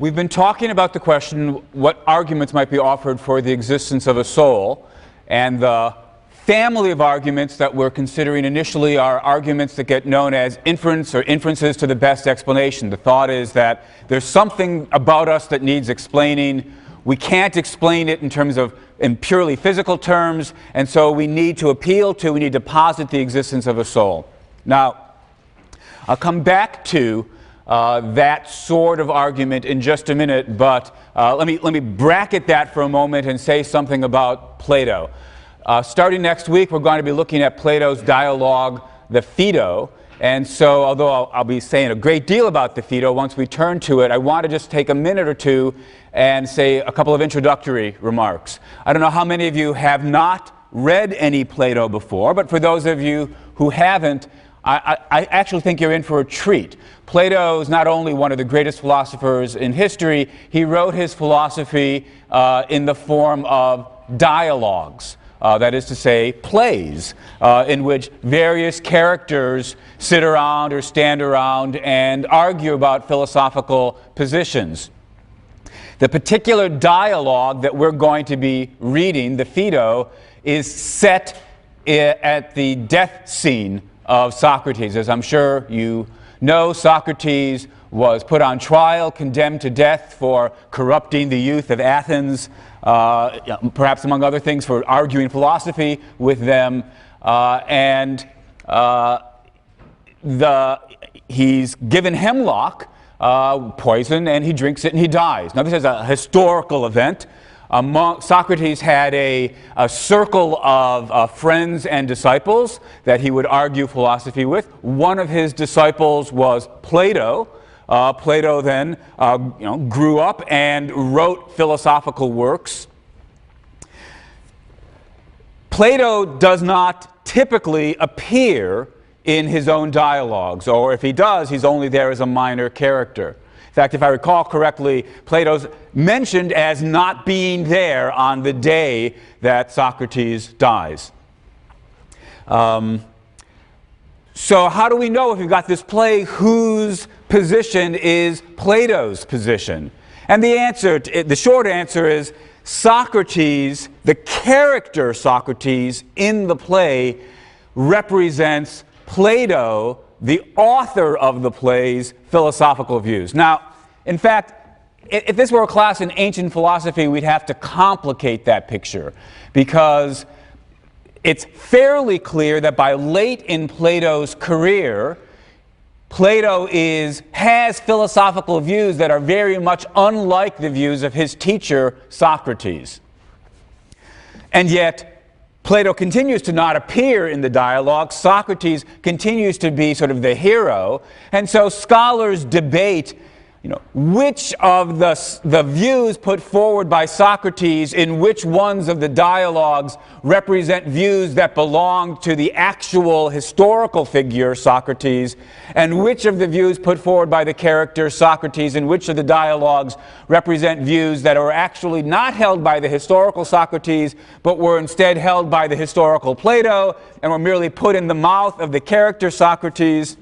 We've been talking about the question what arguments might be offered for the existence of a soul, and the family of arguments that we're considering initially are arguments that get known as inference or inferences to the best explanation. The thought is that there's something about us that needs explaining. We can't explain it in purely physical terms, and so we need to posit the existence of a soul. Now, I'll come back to that sort of argument in just a minute, but let me bracket that for a moment and say something about Plato. Starting next week, we're going to be looking at Plato's dialogue, the Phaedo. And so, although I'll be saying a great deal about the Phaedo once we turn to it, I want to just take a minute or two and say a couple of introductory remarks. I don't know how many of you have not read any Plato before, but for those of you who haven't, I actually think you're in for a treat. Plato is not only one of the greatest philosophers in history, he wrote his philosophy in the form of dialogues. That is to say, plays, in which various characters sit around or stand around and argue about philosophical positions. The particular dialogue that we're going to be reading, the Phaedo, is set at the death scene of Socrates. As I'm sure you know, Socrates was put on trial, condemned to death for corrupting the youth of Athens, perhaps among other things for arguing philosophy with them, he's given hemlock poison, and he drinks it and he dies. Now, this is a historical event. Socrates had a circle of friends and disciples that he would argue philosophy with. One of his disciples was Plato. Plato then grew up and wrote philosophical works. Plato does not typically appear in his own dialogues, or if he does, he's only there as a minor character. In fact, if I recall correctly, Plato's mentioned as not being there on the day that Socrates dies. So how do we know if we've got this play whose position is Plato's position? And the short answer is Socrates, the character Socrates in the play, represents Plato, the author of the play's philosophical views. Now, in fact, if this were a class in ancient philosophy, we'd have to complicate that picture, because it's fairly clear that by late in Plato's career, Plato has philosophical views that are very much unlike the views of his teacher, Socrates. And yet, Plato continues to not appear in the dialogue. Socrates continues to be sort of the hero. And so scholars debate, which of the views put forward by Socrates in which ones of the dialogues represent views that belong to the actual historical figure, Socrates, and which of the views put forward by the character Socrates in which of the dialogues represent views that are actually not held by the historical Socrates, but were instead held by the historical Plato and were merely put in the mouth of the character Socrates.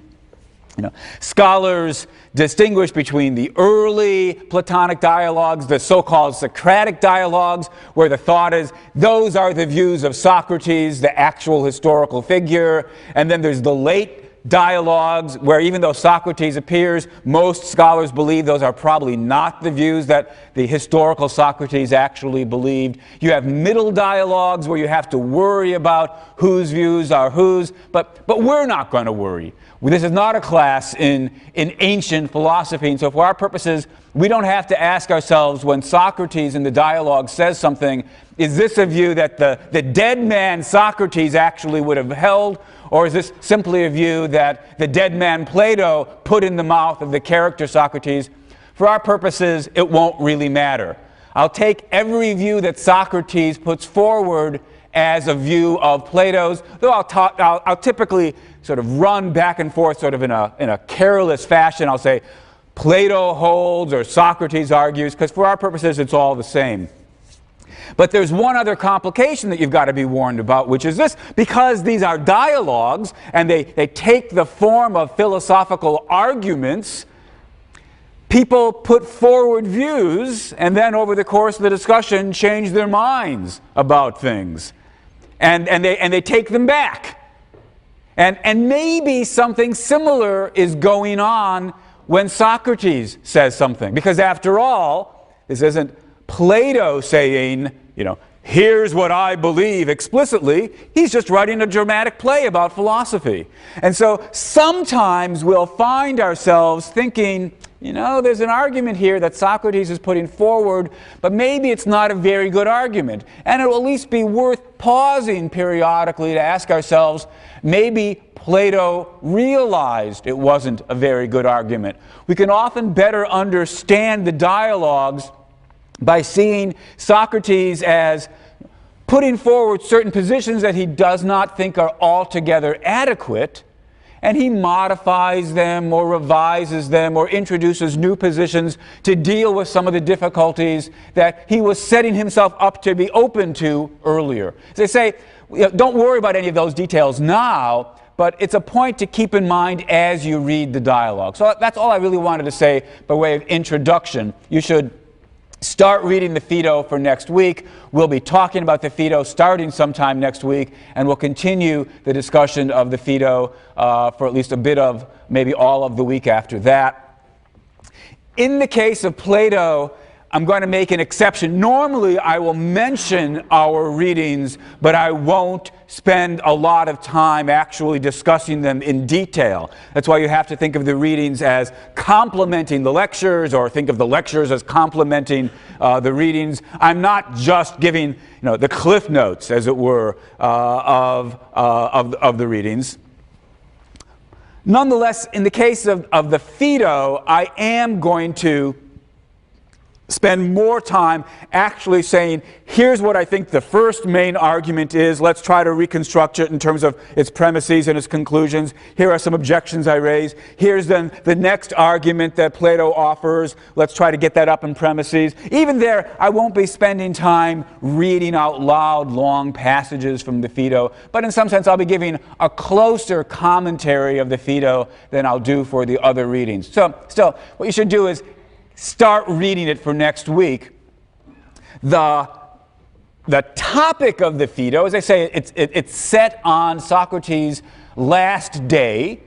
Scholars distinguish between the early Platonic dialogues, the so-called Socratic dialogues, where the thought is those are the views of Socrates, the actual historical figure, and then there's the late dialogues, where even though Socrates appears, most scholars believe those are probably not the views that the historical Socrates actually believed. You have middle dialogues where you have to worry about whose views are whose, but we're not going to worry. This is not a class in ancient philosophy, and so for our purposes, we don't have to ask ourselves when Socrates in the dialogue says something, is this a view that the dead man Socrates actually would have held, or is this simply a view that the dead man Plato put in the mouth of the character Socrates? For our purposes, it won't really matter. I'll take every view that Socrates puts forward as a view of Plato's, though I'll typically sort of run back and forth sort of in a careless fashion. I'll say Plato holds or Socrates argues, because for our purposes it's all the same. But there's one other complication that you've got to be warned about, which is this: because these are dialogues and they take the form of philosophical arguments, People put forward views and then over the course of the discussion change their minds about things. And they take them back. And maybe something similar is going on when Socrates says something. Because after all, this isn't Plato saying, here's what I believe explicitly. He's just writing a dramatic play about philosophy. And so sometimes we'll find ourselves thinking, there's an argument here that Socrates is putting forward, but maybe it's not a very good argument. And it will at least be worth pausing periodically to ask ourselves, maybe Plato realized it wasn't a very good argument. We can often better understand the dialogues by seeing Socrates as putting forward certain positions that he does not think are altogether adequate, and he modifies them or revises them or introduces new positions to deal with some of the difficulties that he was setting himself up to be open to earlier. As they say, don't worry about any of those details now, but it's a point to keep in mind as you read the dialogue. So that's all I really wanted to say by way of introduction. You should start reading the Phaedo for next week. We'll be talking about the Phaedo starting sometime next week, and we'll continue the discussion of the Phaedo for at least a bit of, maybe all of the week after that. In the case of Plato, I'm going to make an exception. Normally, I will mention our readings, but I won't spend a lot of time actually discussing them in detail. That's why you have to think of the readings as complementing the lectures, or think of the lectures as complementing the readings. I'm not just giving, the cliff notes, as it were, of the readings. Nonetheless, in the case of the Phaedo, I am going to spend more time actually saying, here's what I think the first main argument is. Let's try to reconstruct it in terms of its premises and its conclusions. Here are some objections I raise. Here's then the next argument that Plato offers. Let's try to get that up in premises. Even there, I won't be spending time reading out loud long passages from the Phaedo, but in some sense I'll be giving a closer commentary of the Phaedo than I'll do for the other readings. So still, what you should do is start reading it for next week. The topic of the Phaedo, as I say, it's set on Socrates' last day.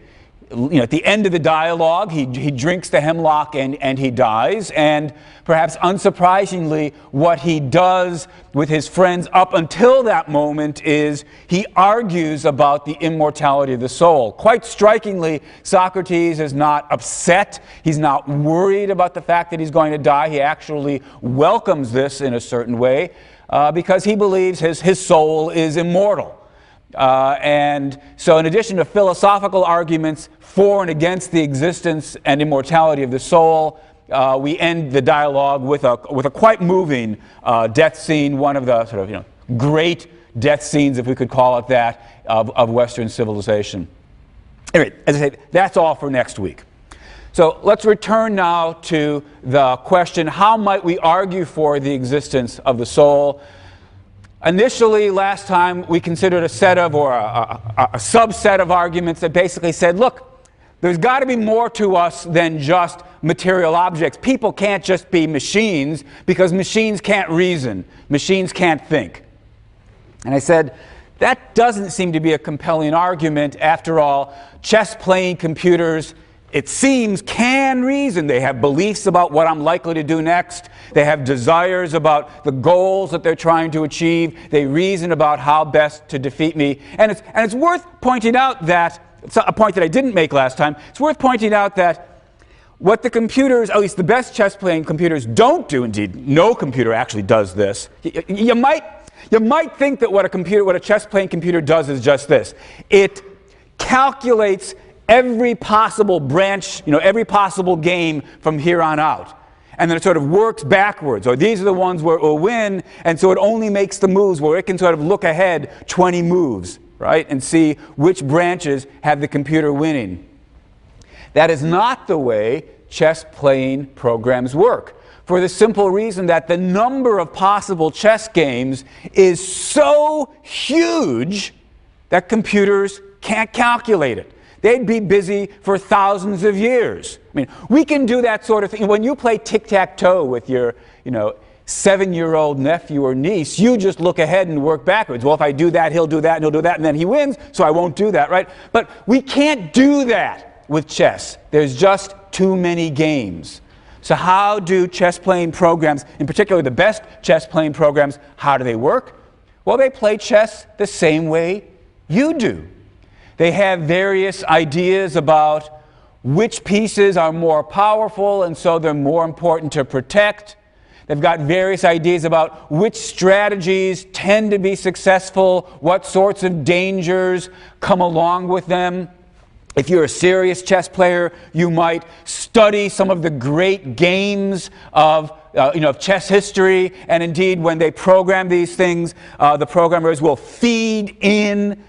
At the end of the dialogue, he drinks the hemlock and he dies. And perhaps unsurprisingly, what he does with his friends up until that moment is he argues about the immortality of the soul. Quite strikingly, Socrates is not upset. He's not worried about the fact that he's going to die. He actually welcomes this in a certain way because he believes his soul is immortal. And so in addition to philosophical arguments for and against the existence and immortality of the soul, we end the dialogue with a quite moving death scene, one of the sort of great death scenes, if we could call it that, of Western civilization. Anyway, as I say, that's all for next week. So let's return now to the question, how might we argue for the existence of the soul? Initially, last time, we considered a set of, or a subset of arguments that basically said, look, there's got to be more to us than just material objects. People can't just be machines, because machines can't reason. Machines can't think. And I said, that doesn't seem to be a compelling argument. After all, chess-playing computers, it seems, can reason. They have beliefs about what I'm likely to do next. They have desires about the goals that they're trying to achieve. They reason about how best to defeat me. And it's worth pointing out that, it's a point that I didn't make last time, it's worth pointing out that what the computers, at least the best chess-playing computers, don't do, indeed, no computer actually does this. You might think that what a chess-playing computer does is just this. It calculates every possible branch, every possible game from here on out. And then it sort of works backwards. Or these are the ones where it will win, and so it only makes the moves where it can sort of look ahead 20 moves, right? And see which branches have the computer winning. That is not the way chess-playing programs work, for the simple reason that the number of possible chess games is so huge that computers can't calculate it. They'd be busy for thousands of years. I mean, we can do that sort of thing. When you play tic-tac-toe with your, 7-year-old nephew or niece, you just look ahead and work backwards. Well, if I do that, he'll do that, and he'll do that, and then he wins, so I won't do that, right? But we can't do that with chess. There's just too many games. So how do chess-playing programs, in particular the best chess-playing programs, how do they work? Well, they play chess the same way you do. They have various ideas about which pieces are more powerful, and so they're more important to protect. They've got various ideas about which strategies tend to be successful, what sorts of dangers come along with them. If you're a serious chess player, you might study some of the great games of chess history, and indeed, when they program these things, the programmers will feed in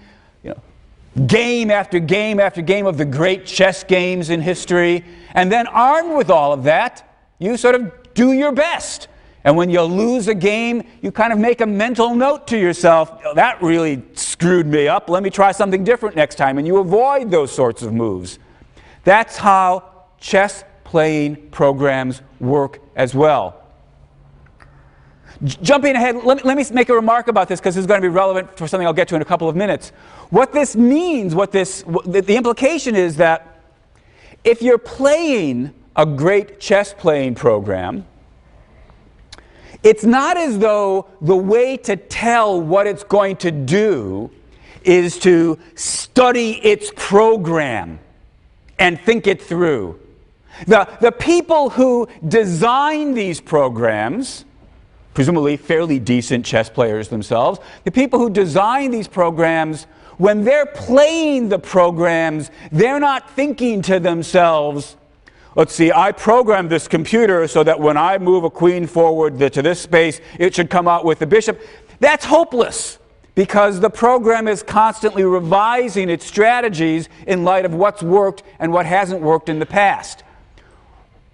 game after game after game of the great chess games in history, and then armed with all of that, you sort of do your best. And when you lose a game, you kind of make a mental note to yourself, that really screwed me up, let me try something different next time, and you avoid those sorts of moves. That's how chess-playing programs work as well. Jumping ahead, let me make a remark about this because this is going to be relevant for something I'll get to in a couple of minutes. What this means, the implication is that if you're playing a great chess-playing program, it's not as though the way to tell what it's going to do is to study its program and think it through. The people who design these programs, presumably fairly decent chess players themselves, the people who design these programs, when they're playing the programs, they're not thinking to themselves, let's see, I programmed this computer so that when I move a queen forward to this space, it should come out with the bishop. That's hopeless, because the program is constantly revising its strategies in light of what's worked and what hasn't worked in the past.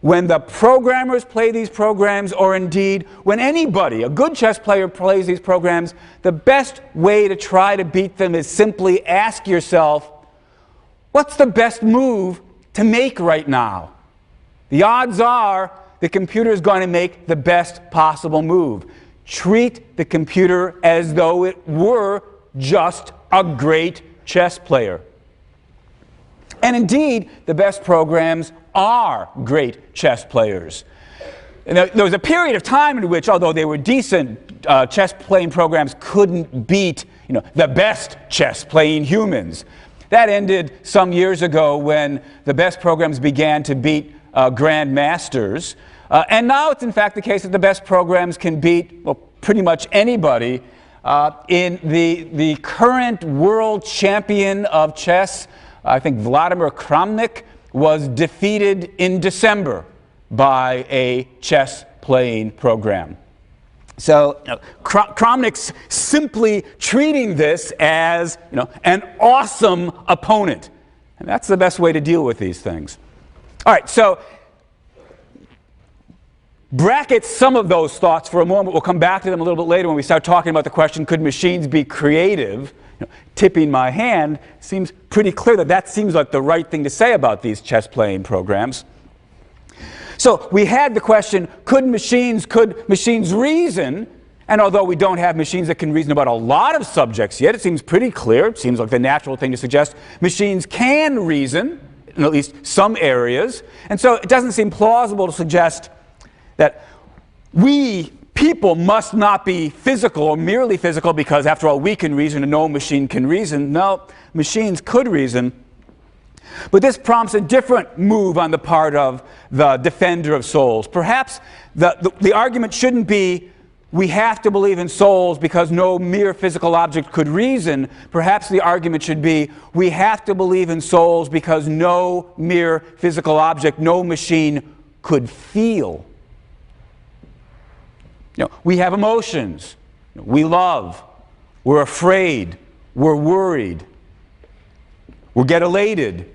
When the programmers play these programs, or indeed when anybody, a good chess player, plays these programs, the best way to try to beat them is simply ask yourself, what's the best move to make right now? The odds are the computer is going to make the best possible move. Treat the computer as though it were just a great chess player. And indeed, the best programs are great chess players. And there was a period of time in which, although they were decent, chess-playing programs couldn't beat the best chess-playing humans. That ended some years ago when the best programs began to beat grandmasters. And now it's in fact the case that the best programs can beat, well, pretty much anybody. In the current world champion of chess, I think Vladimir Kramnik, was defeated in December by a chess-playing program. So Kramnik's simply treating this as an awesome opponent. And that's the best way to deal with these things. All right, so bracket some of those thoughts for a moment. We'll come back to them a little bit later when we start talking about the question, could machines be creative? Tipping my hand, seems pretty clear that seems like the right thing to say about these chess-playing programs. So we had the question, could machines reason? And although we don't have machines that can reason about a lot of subjects yet, it seems pretty clear, it seems like the natural thing to suggest machines can reason in at least some areas. And so it doesn't seem plausible to suggest that people must not be physical or merely physical because, after all, we can reason and no machine can reason. No, machines could reason. But this prompts a different move on the part of the defender of souls. Perhaps the argument shouldn't be, we have to believe in souls because no mere physical object could reason. Perhaps the argument should be, we have to believe in souls because no mere physical object, no machine could feel. We have emotions. We love. We're afraid. We're worried. We get elated.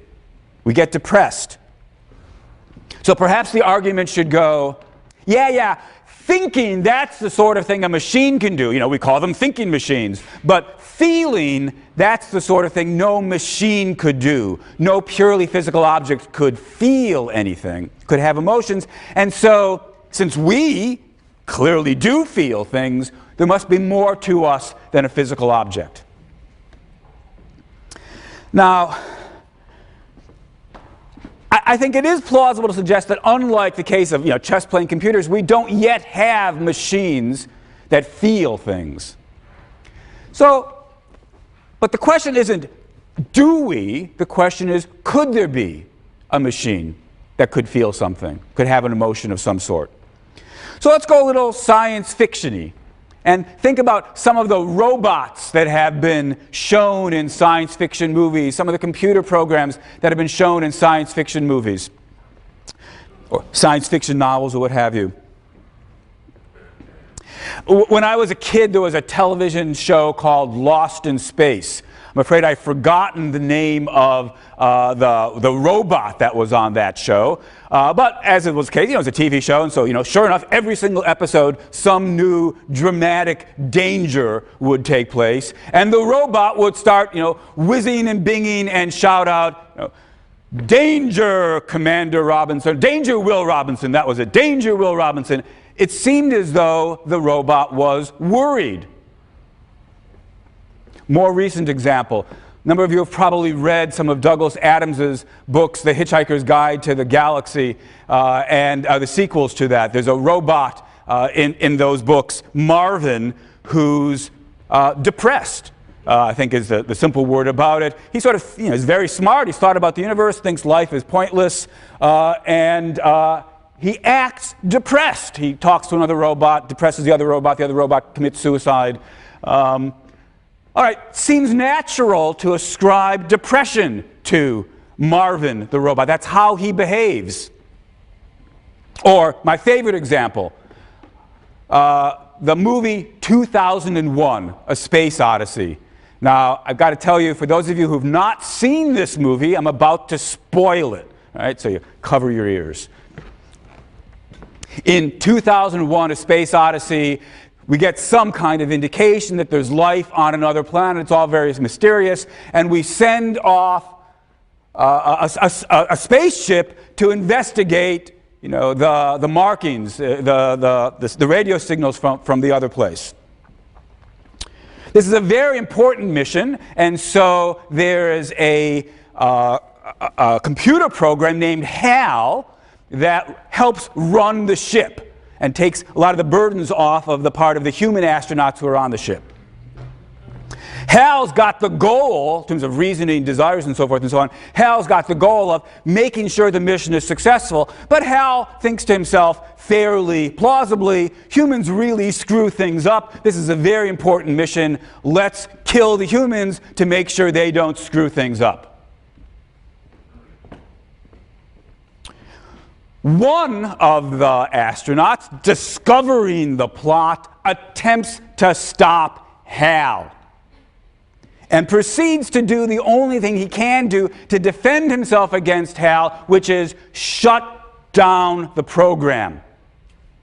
We get depressed. So perhaps the argument should go, yeah, Thinking, that's the sort of thing a machine can do. You know, we call them thinking machines. But feeling, that's the sort of thing no machine could do. No purely physical object could feel anything, could have emotions. And so, since we clearly do feel things, there must be more to us than a physical object. Now, I think it is plausible to suggest that unlike the case of chess-playing computers, we don't yet have machines that feel things. So, but the question isn't, do we? The question is, could there be a machine that could feel something, could have an emotion of some sort? So let's go a little science fiction-y and think about some of the robots that have been shown in science fiction movies, some of the computer programs that have been shown in science fiction movies, or science fiction novels, or what have you. When I was a kid, there was a television show called Lost in Space. I'm afraid I've forgotten the name of the robot that was on that show. But as it was the case, it was a TV show, and so, sure enough, every single episode, some new dramatic danger would take place. And the robot would start, whizzing and binging and shout out, "Danger, Commander Robinson. Danger, Will Robinson." That was it. "Danger, Will Robinson." It seemed as though the robot was worried. More recent example. A number of you have probably read some of Douglas Adams's books, The Hitchhiker's Guide to the Galaxy, and the sequels to that. There's a robot in those books, Marvin, who's depressed, I think is the simple word about it. He sort of is very smart. He's thought about the universe, thinks life is pointless, and he acts depressed. He talks to another robot, depresses the other robot commits suicide. All right, seems natural to ascribe depression to Marvin, the robot. That's how he behaves. Or, my favorite example, the movie 2001, A Space Odyssey. Now, I've got to tell you, for those of you who've not seen this movie, I'm about to spoil it. All right, so you cover your ears. In 2001, A Space Odyssey, we get some kind of indication that there's life on another planet. It's all very mysterious. And we send off a spaceship to investigate, the markings, the radio signals from the other place. This is a very important mission, and so there is a computer program named HAL that helps run the ship and takes a lot of the burdens off of the part of the human astronauts who are on the ship. Hal's got the goal, in terms of reasoning, desires, and so forth and so on, Hal's got the goal of making sure the mission is successful, but Hal thinks to himself, fairly plausibly, humans really screw things up. This is a very important mission. Let's kill the humans to make sure they don't screw things up. One of the astronauts, discovering the plot, attempts to stop Hal and proceeds to do the only thing he can do to defend himself against Hal, which is shut down the program.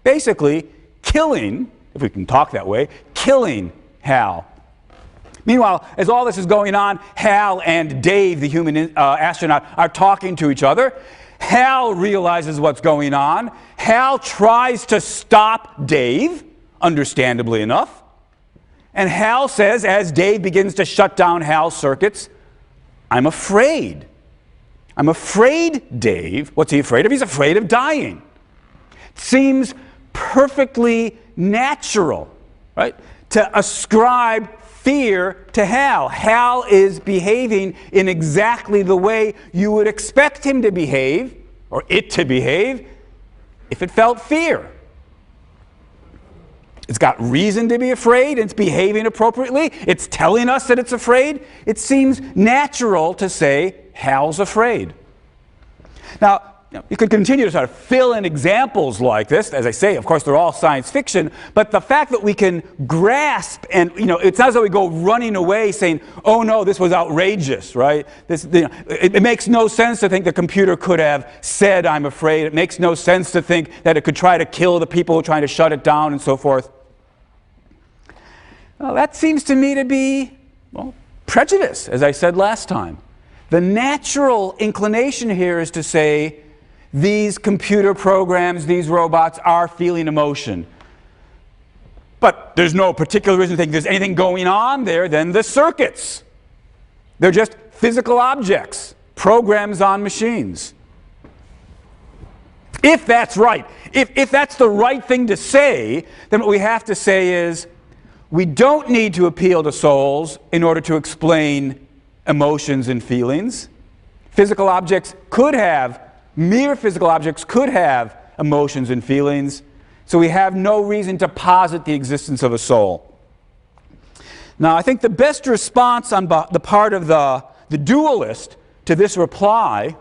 Basically, killing, if we can talk that way, killing Hal. Meanwhile, as all this is going on, Hal and Dave, the human astronaut, are talking to each other. Hal realizes what's going on. Hal tries to stop Dave, understandably enough. And Hal says, as Dave begins to shut down Hal's circuits, "I'm afraid. I'm afraid, Dave." What's he afraid of? He's afraid of dying. It seems perfectly natural, right, to ascribe fear to Hal. Hal is behaving in exactly the way you would expect him to behave, or it to behave, if it felt fear. It's got reason to be afraid, and it's behaving appropriately. It's telling us that it's afraid. It seems natural to say, Hal's afraid. Now, you could continue to sort of fill in examples like this. As I say, of course, they're all science fiction, but the fact that we can grasp and, it's not as though we go running away saying, oh no, this was outrageous, right? It makes no sense to think the computer could have said, I'm afraid. It makes no sense to think that it could try to kill the people who are trying to shut it down and so forth. Well, that seems to me to be, prejudice, as I said last time. The natural inclination here is to say, these computer programs, these robots are feeling emotion. But there's no particular reason to think there's anything going on there than the circuits. They're just physical objects, programs on machines. If that's right, if that's the right thing to say, then what we have to say is, we don't need to appeal to souls in order to explain emotions and feelings. Physical objects could have Mere physical objects could have emotions and feelings, so we have no reason to posit the existence of a soul. Now, I think the best response on the part of the dualist to this reply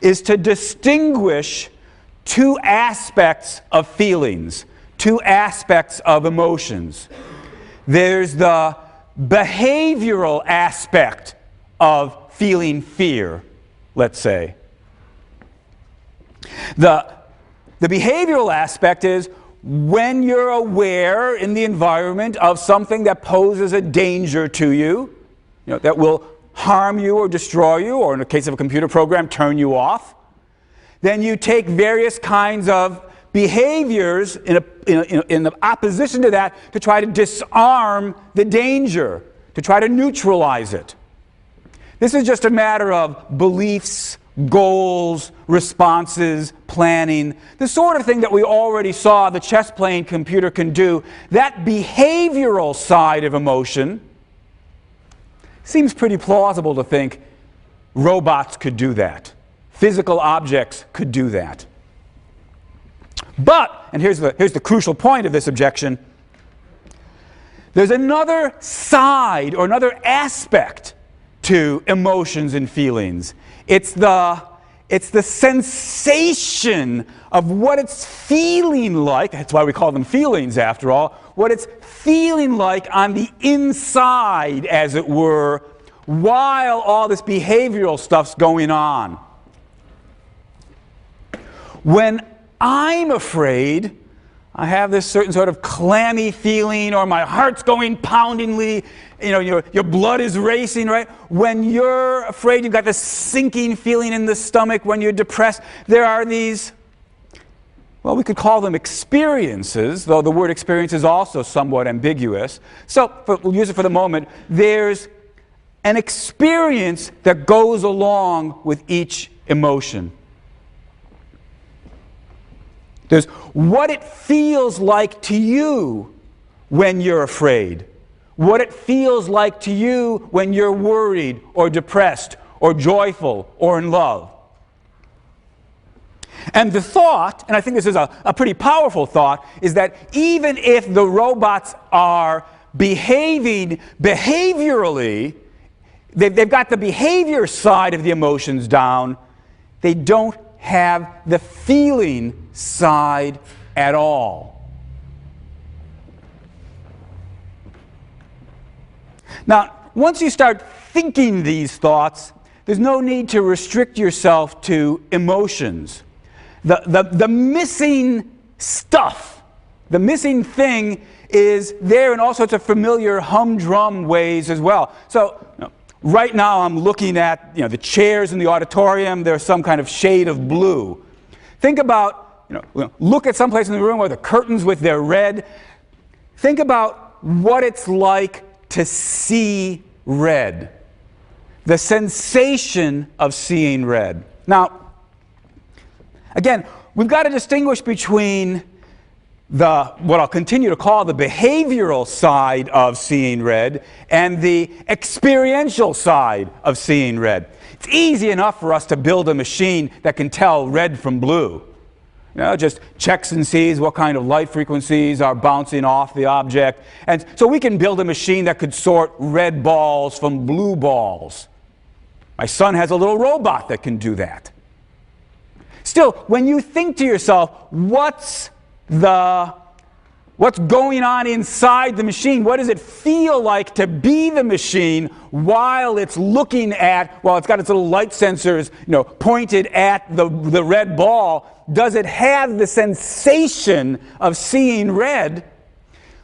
is to distinguish two aspects of feelings, two aspects of emotions. There's the behavioral aspect of feeling fear, let's say. The behavioral aspect is when you're aware in the environment of something that poses a danger to you, that will harm you or destroy you, or in the case of a computer program, turn you off, then you take various kinds of behaviors in the opposition to that to try to disarm the danger, to try to neutralize it. This is just a matter of beliefs, goals, responses, planning, the sort of thing that we already saw the chess-playing computer can do. That behavioral side of emotion seems pretty plausible to think robots could do that. Physical objects could do that. But, and here's the crucial point of this objection, there's another side or another aspect to emotions and feelings. It's the sensation of what it's feeling like. That's why we call them feelings, after all. What it's feeling like on the inside, as it were, while all this behavioral stuff's going on. When I'm afraid, I have this certain sort of clammy feeling, or my heart's going poundingly, your blood is racing, right? When you're afraid, you've got this sinking feeling in the stomach. When you're depressed, there are these, well, we could call them experiences, though the word experience is also somewhat ambiguous. So we'll use it for the moment. There's an experience that goes along with each emotion. There's what it feels like to you when you're afraid. What it feels like to you when you're worried or depressed or joyful or in love. And the thought, and I think this is a pretty powerful thought, is that even if the robots are behaving behaviorally, they've got the behavior side of the emotions down, they don't have the feeling side at all. Now, once you start thinking these thoughts, there's no need to restrict yourself to emotions. The missing stuff, the missing thing is there in all sorts of familiar humdrum ways as well. So, right now I'm looking at the chairs in the auditorium. There's some kind of shade of blue. Think about, look at some place in the room where the curtains with their red. Think about what it's like to see red. The sensation of seeing red. Now, again, we've got to distinguish between what I'll continue to call the behavioral side of seeing red and the experiential side of seeing red. It's easy enough for us to build a machine that can tell red from blue. Just checks and sees what kind of light frequencies are bouncing off the object. And so we can build a machine that could sort red balls from blue balls. My son has a little robot that can do that. Still, when you think to yourself, what's going on inside the machine? What does it feel like to be the machine while it's looking at, well, it's got its little light sensors, pointed at the red ball? Does it have the sensation of seeing red?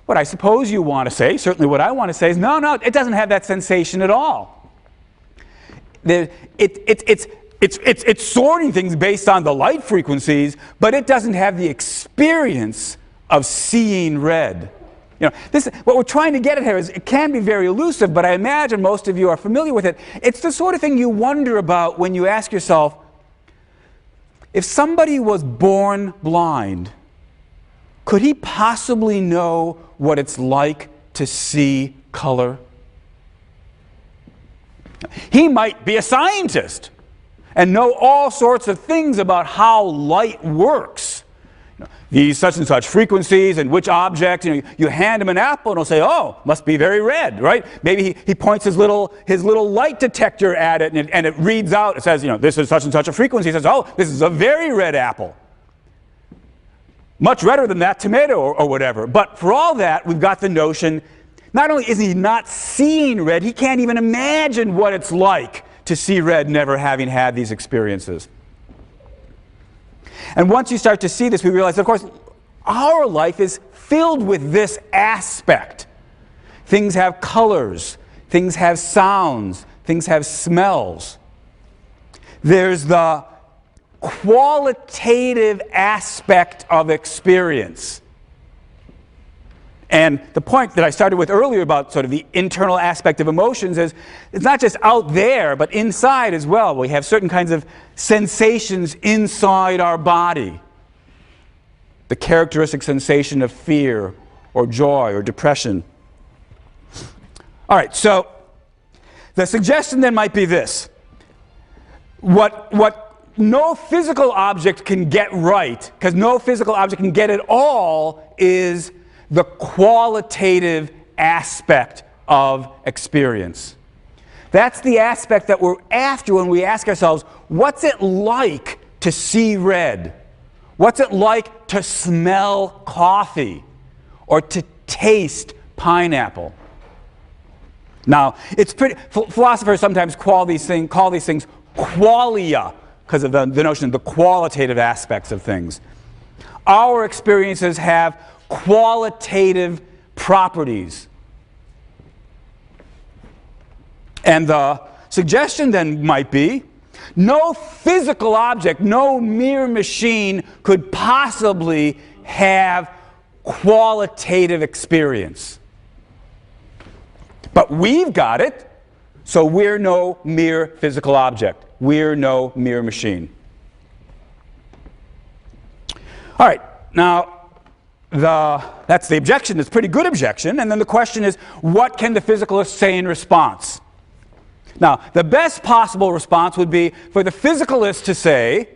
What I suppose you want to say, certainly what I want to say is, no, it doesn't have that sensation at all. It's sorting things based on the light frequencies, but it doesn't have the experience of seeing red. What we're trying to get at here is, it can be very elusive, but I imagine most of you are familiar with it. It's the sort of thing you wonder about when you ask yourself, if somebody was born blind, could he possibly know what it's like to see color? He might be a scientist and know all sorts of things about how light works. These such and such frequencies and which object, you hand him an apple and he'll say, oh, must be very red, right? Maybe he points his little light detector at it and it reads out, it says, this is such and such a frequency. He says, oh, this is a very red apple. Much redder than that tomato or whatever. But for all that, we've got the notion, not only is he not seeing red, he can't even imagine what it's like to see red, never having had these experiences. And once you start to see this, we realize, of course, our life is filled with this aspect. Things have colors, things have sounds, things have smells. There's the qualitative aspect of experience. And the point that I started with earlier about sort of the internal aspect of emotions is, it's not just out there, but inside as well. We have certain kinds of sensations inside our body. The characteristic sensation of fear or joy or depression. All right, so the suggestion then might be this. What no physical object can get right, because no physical object can get it all, is the qualitative aspect of experience. That's the aspect that we're after when we ask ourselves, what's it like to see red? What's it like to smell coffee or to taste pineapple? Now, it's pretty, philosophers sometimes call these things qualia, because of the notion of the qualitative aspects of things. Our experiences have qualitative properties. And the suggestion then might be, no physical object, no mere machine could possibly have qualitative experience. But we've got it, so we're no mere physical object. We're no mere machine. All right, now, that's the objection. It's a pretty good objection. And then the question is, what can the physicalist say in response? Now, the best possible response would be for the physicalist to say,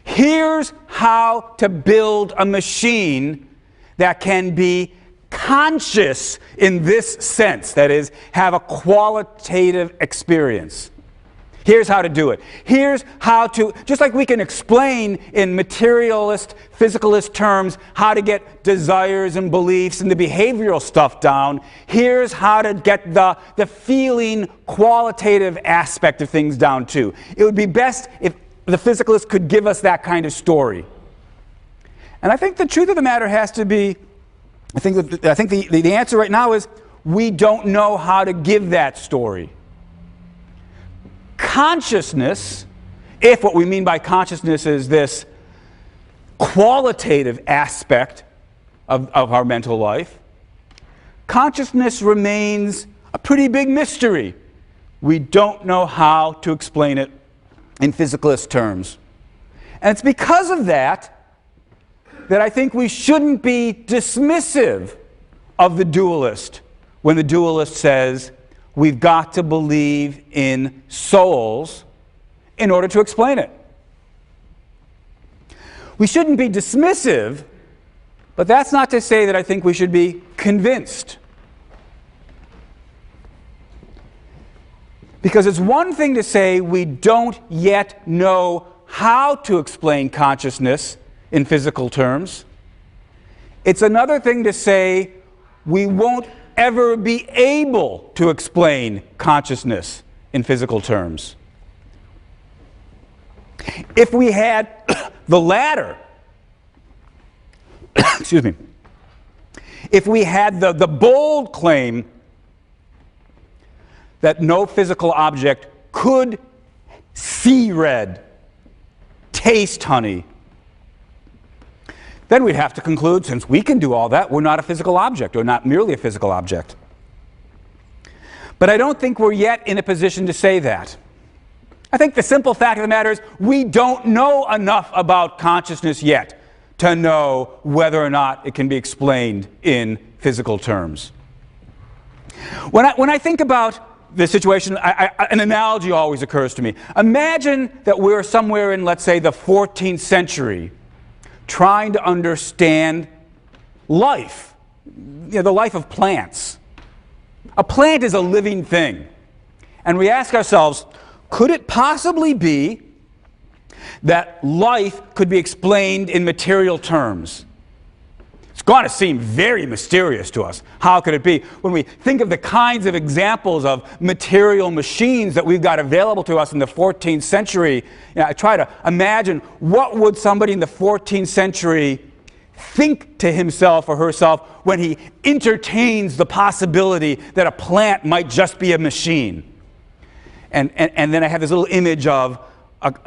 here's how to build a machine that can be conscious in this sense, that is, have a qualitative experience. Here's how to do it. Here's how to, just like we can explain in materialist, physicalist terms how to get desires and beliefs and the behavioral stuff down, here's how to get the feeling, qualitative aspect of things down too. It would be best if the physicalist could give us that kind of story. And I think the truth of the matter has to be, I think the answer right now is, we don't know how to give that story. Consciousness, if what we mean by consciousness is this qualitative aspect of our mental life, consciousness remains a pretty big mystery. We don't know how to explain it in physicalist terms. And it's because of that I think we shouldn't be dismissive of the dualist when the dualist says, we've got to believe in souls in order to explain it. We shouldn't be dismissive, but that's not to say that I think we should be convinced. Because it's one thing to say we don't yet know how to explain consciousness in physical terms. It's another thing to say we won't ever be able to explain consciousness in physical terms. If we had the latter, excuse me, if we had the bold claim that no physical object could see red, taste honey, then we'd have to conclude, since we can do all that, we're not a physical object, or not merely a physical object. But I don't think we're yet in a position to say that. I think the simple fact of the matter is we don't know enough about consciousness yet to know whether or not it can be explained in physical terms. When I think about this situation, an analogy always occurs to me. Imagine that we're somewhere in, let's say, the 14th century, trying to understand life, the life of plants. A plant is a living thing. And we ask ourselves, could it possibly be that life could be explained in material terms? It's going to seem very mysterious to us. How could it be? When we think of the kinds of examples of material machines that we've got available to us in the 14th century, I try to imagine what would somebody in the 14th century think to himself or herself when he entertains the possibility that a plant might just be a machine. And then I have this little image of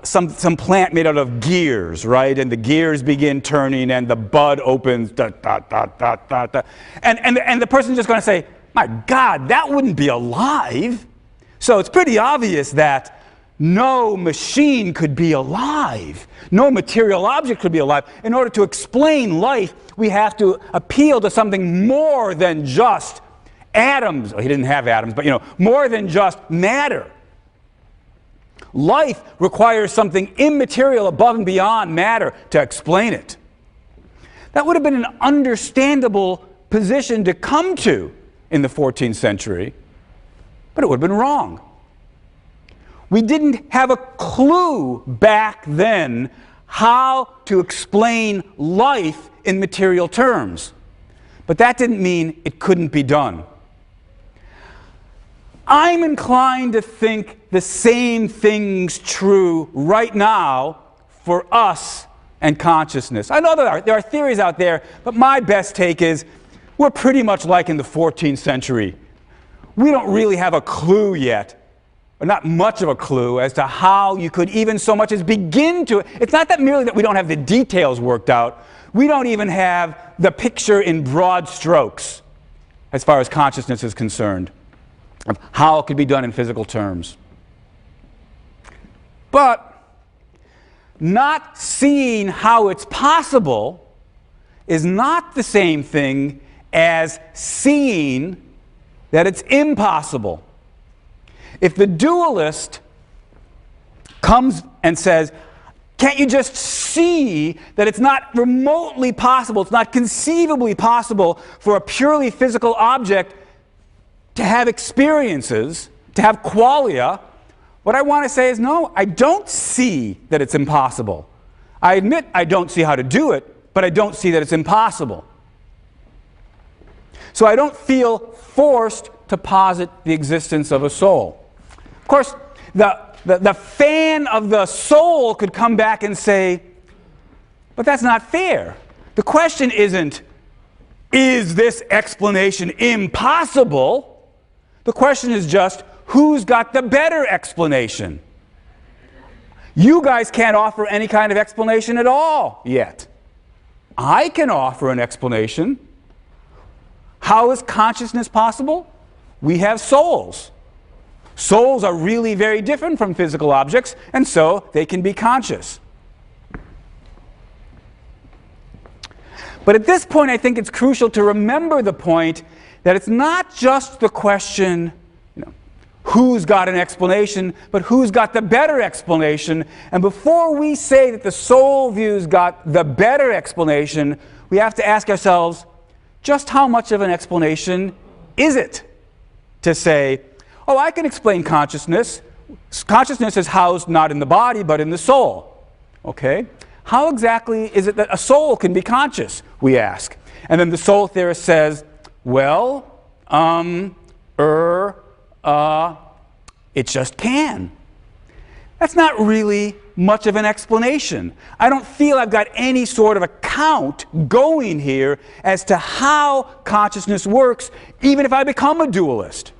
some plant made out of gears, right? And the gears begin turning and the bud opens, da, da, da, da, da, da. And the person's just going to say, my God, that wouldn't be alive. So it's pretty obvious that no machine could be alive. No material object could be alive. In order to explain life, we have to appeal to something more than just atoms. Well, he didn't have atoms, but more than just matter. Life requires something immaterial above and beyond matter to explain it. That would have been an understandable position to come to in the 14th century, but it would have been wrong. We didn't have a clue back then how to explain life in material terms, but that didn't mean it couldn't be done. I'm inclined to think the same thing's true right now for us and consciousness. I know there are theories out there, but my best take is we're pretty much like in the 14th century. We don't really have a clue yet, or not much of a clue, as to how you could even so much as begin to. It's not that merely that we don't have the details worked out. We don't even have the picture in broad strokes as far as consciousness is concerned, of how it could be done in physical terms. But not seeing how it's possible is not the same thing as seeing that it's impossible. If the dualist comes and says, can't you just see that it's not remotely possible, it's not conceivably possible for a purely physical object to have experiences, to have qualia, what I want to say is, no, I don't see that it's impossible. I admit I don't see how to do it, but I don't see that it's impossible. So I don't feel forced to posit the existence of a soul. Of course, the fan of the soul could come back and say, but that's not fair. The question isn't, is this explanation impossible? The question is just, who's got the better explanation? You guys can't offer any kind of explanation at all yet. I can offer an explanation. How is consciousness possible? We have souls. Souls are really very different from physical objects, and so they can be conscious. But at this point, I think it's crucial to remember the point that it's not just the question, who's got an explanation, but who's got the better explanation. And before we say that the soul view's got the better explanation, we have to ask ourselves, just how much of an explanation is it to say, oh, I can explain consciousness. Consciousness is housed not in the body, but in the soul. Okay? How exactly is it that a soul can be conscious, we ask? And then the soul theorist says, well, it just can. That's not really much of an explanation. I don't feel I've got any sort of account going here as to how consciousness works, even if I become a dualist.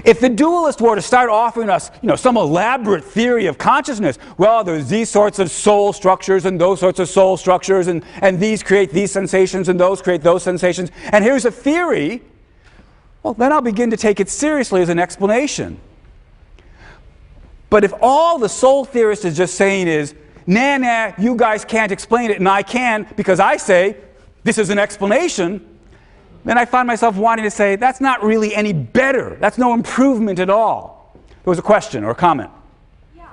If the dualist were to start offering us, some elaborate theory of consciousness, well, there's these sorts of soul structures and those sorts of soul structures, and these create these sensations and those create those sensations, and here's a theory, well, then I'll begin to take it seriously as an explanation. But if all the soul theorist is just saying is, nah, you guys can't explain it, and I can, because I say this is an explanation, then I find myself wanting to say, that's not really any better. That's no improvement at all. There was a question or a comment. Yeah,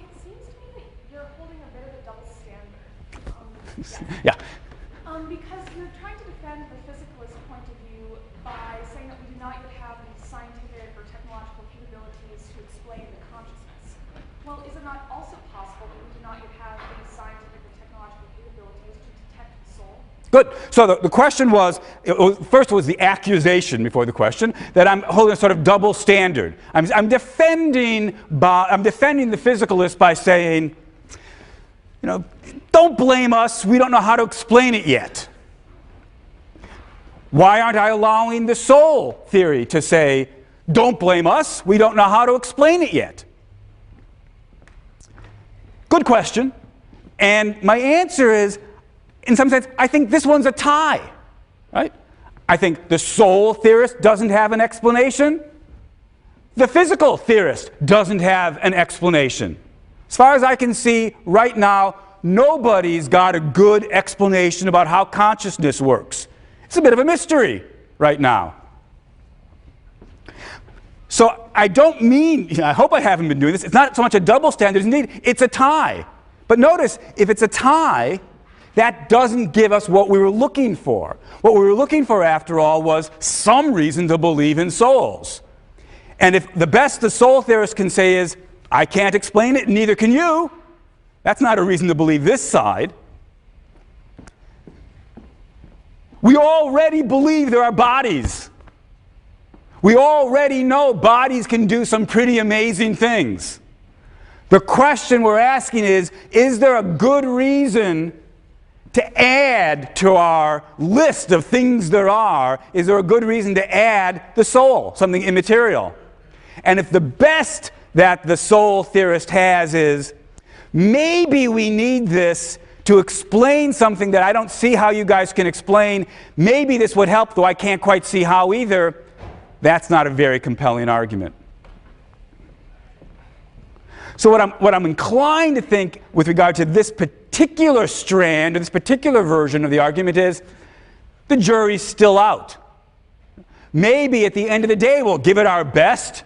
it seems to me that you're holding a bit of a double standard. Yeah. Because you're trying to defend the physicalist point of view by saying that we do not yet have the scientific or technological capabilities to explain the consciousness. Well, is it not also possible that we do not yet have the scientific or technological capabilities to detect the soul? Good. So the question was, first was the accusation before the question, that I'm holding a sort of double standard. I'm defending the physicalist by saying, don't blame us, we don't know how to explain it yet. Why aren't I allowing the soul theory to say, don't blame us, we don't know how to explain it yet? Good question. And my answer is, in some sense, I think this one's a tie, right? I think the soul theorist doesn't have an explanation. The physical theorist doesn't have an explanation. As far as I can see right now, nobody's got a good explanation about how consciousness works. It's a bit of a mystery right now. So I don't mean, I hope I haven't been doing this, it's not so much a double standard, indeed, it's a tie. But notice, if it's a tie, that doesn't give us what we were looking for. What we were looking for, after all, was some reason to believe in souls. And if the best the soul theorist can say is, I can't explain it, neither can you, that's not a reason to believe this side. We already believe there are bodies. We already know bodies can do some pretty amazing things. The question we're asking is there a good reason to add to our list of things there are? Is there a good reason to add the soul, something immaterial? And if the best that the soul theorist has is, maybe we need this to explain something that I don't see how you guys can explain, maybe this would help, though I can't quite see how either, that's not a very compelling argument. So what I'm inclined to think with regard to this particular strand, or this particular version of the argument is, the jury's still out. Maybe at the end of the day we'll give it our best.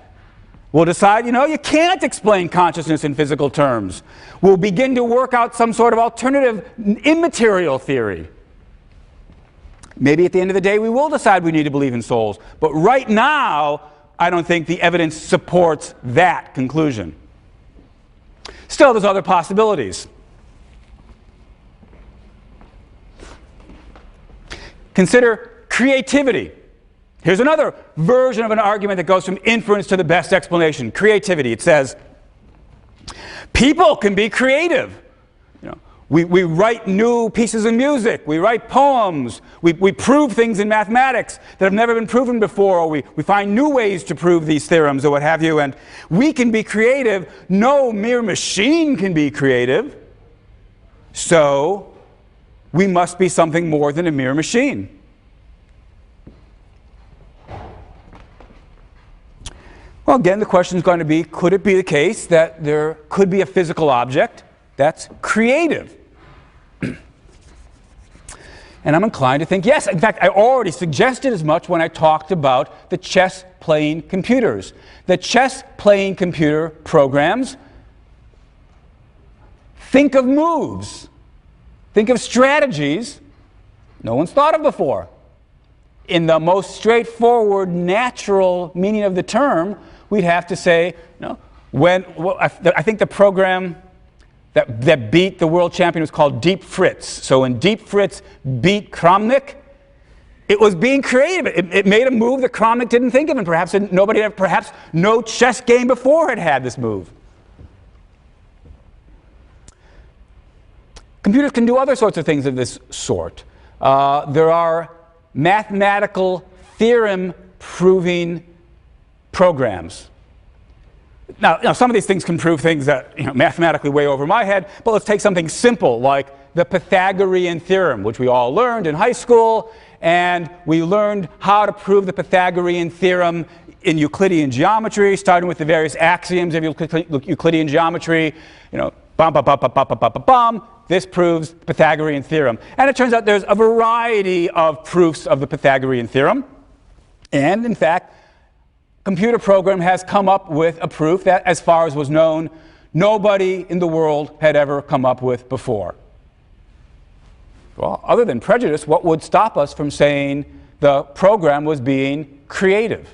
We'll decide, you can't explain consciousness in physical terms. We'll begin to work out some sort of alternative immaterial theory. Maybe at the end of the day we will decide we need to believe in souls. But right now, I don't think the evidence supports that conclusion. Still, there's other possibilities. Consider creativity. Here's another version of an argument that goes from inference to the best explanation. Creativity. It says, people can be creative. We write new pieces of music. We write poems. We prove things in mathematics that have never been proven before, or we find new ways to prove these theorems or what have you. And we can be creative. No mere machine can be creative. So we must be something more than a mere machine. Well, again, the question is going to be, could it be the case that there could be a physical object that's creative? And I'm inclined to think yes. In fact, I already suggested as much when I talked about the chess-playing computers. The chess-playing computer programs think of moves, think of strategies no one's thought of before. In the most straightforward, natural meaning of the term, we'd have to say, I think the program that beat the world champion was called Deep Fritz. So when Deep Fritz beat Kramnik, it was being creative. It made a move that Kramnik didn't think of, and perhaps no chess game before had this move. Computers can do other sorts of things of this sort. There are mathematical theorem-proving programs. Now, some of these things can prove things that mathematically way over my head, but let's take something simple like the Pythagorean theorem, which we all learned in high school, and we learned how to prove the Pythagorean theorem in Euclidean geometry, starting with the various axioms of Euclidean geometry. Bum, bum, bum, bum, bum, bum, bum, bum. This proves the Pythagorean theorem. And it turns out there's a variety of proofs of the Pythagorean theorem. And in fact, computer program has come up with a proof that, as far as was known, nobody in the world had ever come up with before. Well, other than prejudice, what would stop us from saying the program was being creative?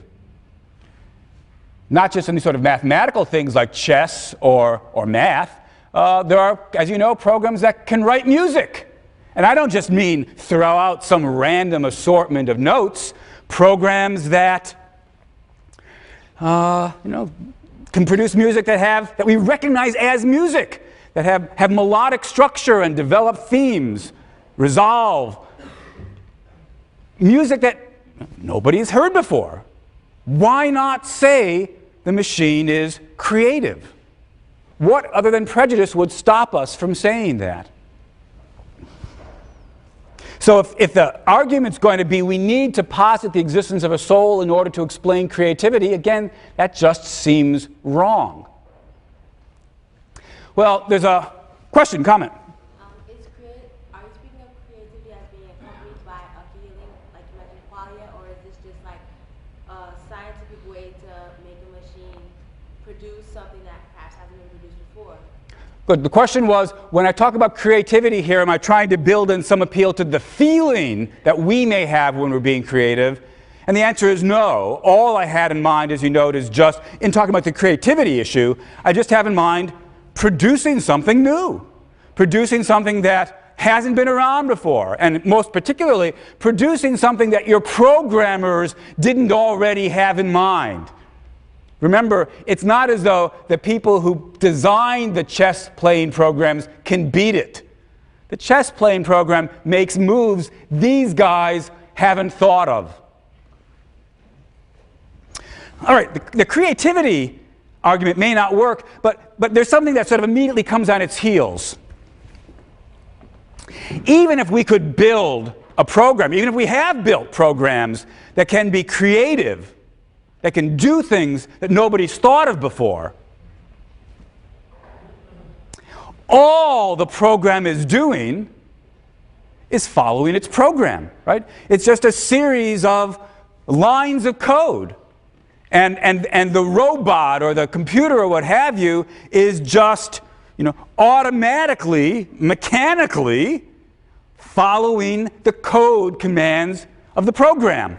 Not just any sort of mathematical things like chess or math. There are, as you know, programs that can write music. And I don't just mean throw out some random assortment of notes. Programs that can produce music that we recognize as music, that have melodic structure and develop themes, resolve. Music that nobody's heard before. Why not say the machine is creative? What other than prejudice would stop us from saying that? So if the argument's going to be we need to posit the existence of a soul in order to explain creativity, again, that just seems wrong. Well, there's a question, comment. Are you speaking of creativity as being accompanied by a feeling, like you mentioned qualia, or is this just like a scientific way to make a machine produce something that perhaps hasn't been produced before? Good. The question was, when I talk about creativity here, am I trying to build in some appeal to the feeling that we may have when we're being creative? And the answer is no. All I had in mind, as you note, is just, in talking about the creativity issue, I just have in mind producing something new. Producing something that hasn't been around before. And most particularly, producing something that your programmers didn't already have in mind. Remember, it's not as though the people who designed the chess playing programs can beat it. The chess playing program makes moves these guys haven't thought of. All right, the creativity argument may not work, but there's something that sort of immediately comes on its heels. Even if we could build a program, even if we have built programs that can be creative, that can do things that nobody's thought of before, all the program is doing is following its program, right? It's just a series of lines of code. And the robot or the computer or what have you is just, automatically, mechanically following the code commands of the program.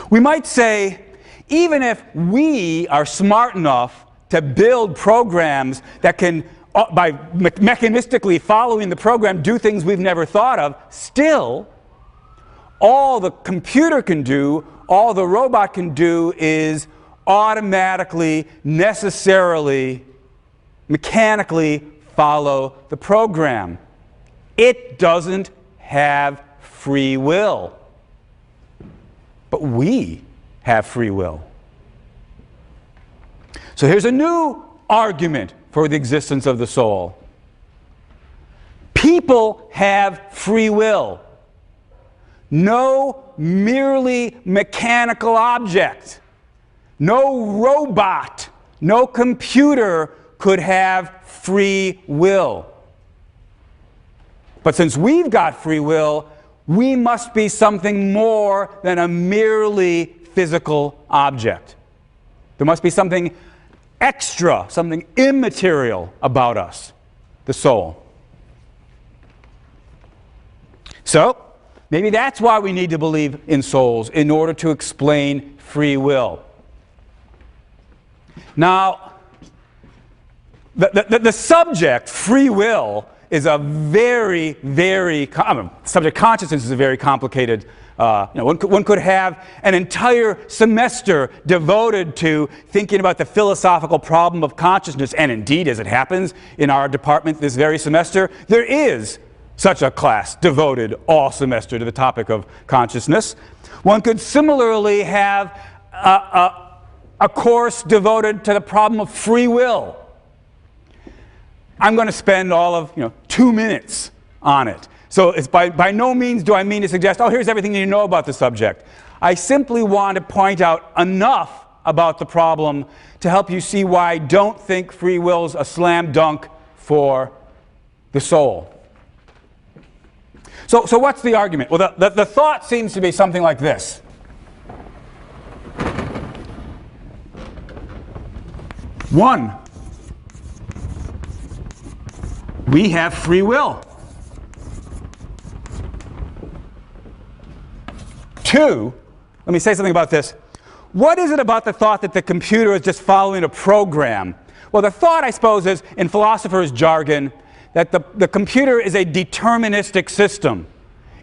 We might say, even if we are smart enough to build programs that can, by mechanistically following the program, do things we've never thought of, still, all the computer can do, all the robot can do is automatically, necessarily, mechanically follow the program. It doesn't have free will. But we have free will. So here's a new argument for the existence of the soul. People have free will. No merely mechanical object, no robot, no computer could have free will. But since we've got free will, we must be something more than a merely physical object. There must be something extra, something immaterial about us, the soul. So, maybe that's why we need to believe in souls, in order to explain free will. Now, The subject, free will, is a very, very, subject consciousness is a very complicated, one could have an entire semester devoted to thinking about the philosophical problem of consciousness, and indeed, as it happens in our department this very semester, there is such a class devoted all semester to the topic of consciousness. One could similarly have a course devoted to the problem of free will. I'm going to spend all of 2 minutes on it. So it's by no means do I mean to suggest, oh, here's everything you know about the subject. I simply want to point out enough about the problem to help you see why I don't think free will's a slam dunk for the soul. So what's the argument? Well, the thought seems to be something like this. One, we have free will. Two, let me say something about this. What is it about the thought that the computer is just following a program? Well, the thought, I suppose, is, in philosophers' jargon, that the computer is a deterministic system.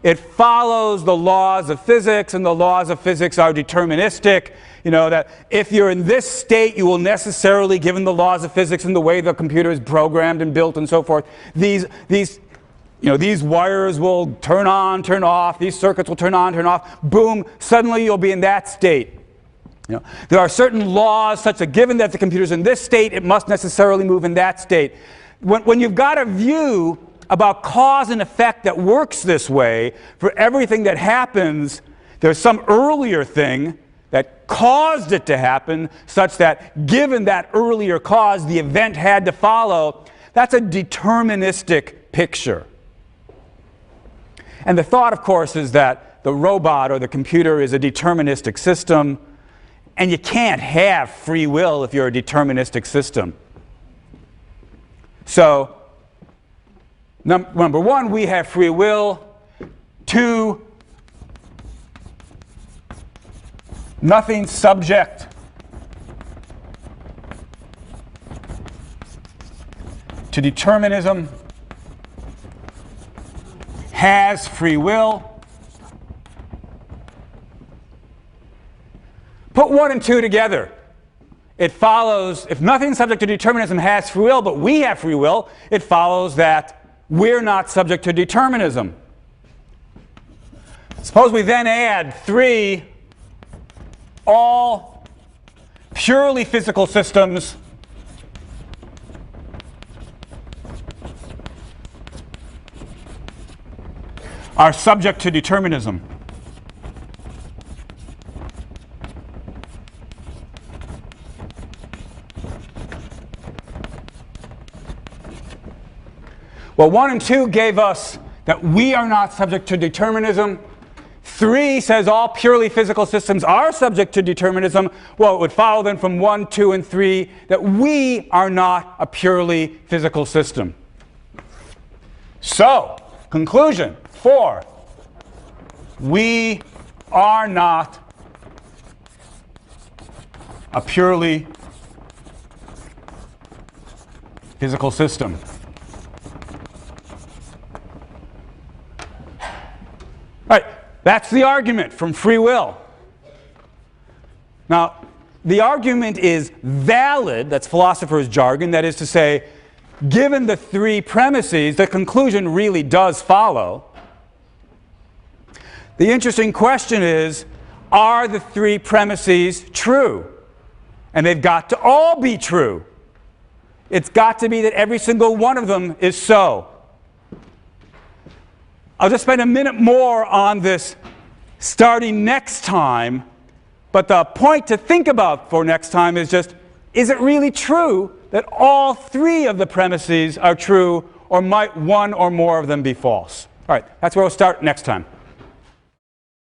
It follows the laws of physics, and the laws of physics are deterministic. That if you're in this state, you will necessarily, given the laws of physics and the way the computer is programmed and built and so forth, these wires will turn on, turn off, these circuits will turn on, turn off, boom, suddenly you'll be in that state. There are certain laws such that given that the computer's in this state, it must necessarily move in that state. When you've got a view about cause and effect that works this way, for everything that happens, there's some earlier thing that caused it to happen, such that given that earlier cause, the event had to follow. That's a deterministic picture. And the thought, of course, is that the robot or the computer is a deterministic system, and you can't have free will if you're a deterministic system. So, number one, we have free will. Two, nothing subject to determinism has free will. Put 1 and 2 together. It follows, if nothing subject to determinism has free will, but we have free will, it follows that we're not subject to determinism. Suppose we then add 3, all purely physical systems are subject to determinism. Well, 1 and 2 gave us that we are not subject to determinism. 3 says all purely physical systems are subject to determinism. Well, it would follow then from 1, 2, and 3 that we are not a purely physical system. So, conclusion, 4, we are not a purely physical system. All right, that's the argument from free will. Now, the argument is valid, that's philosopher's jargon, that is to say, given the 3 premises, the conclusion really does follow. The interesting question is, are the 3 premises true? And they've got to all be true. It's got to be that every single one of them is so. I'll just spend a minute more on this starting next time, but the point to think about for next time is just, is it really true that all 3 of the premises are true, or might one or more of them be false? All right, that's where we'll start next time.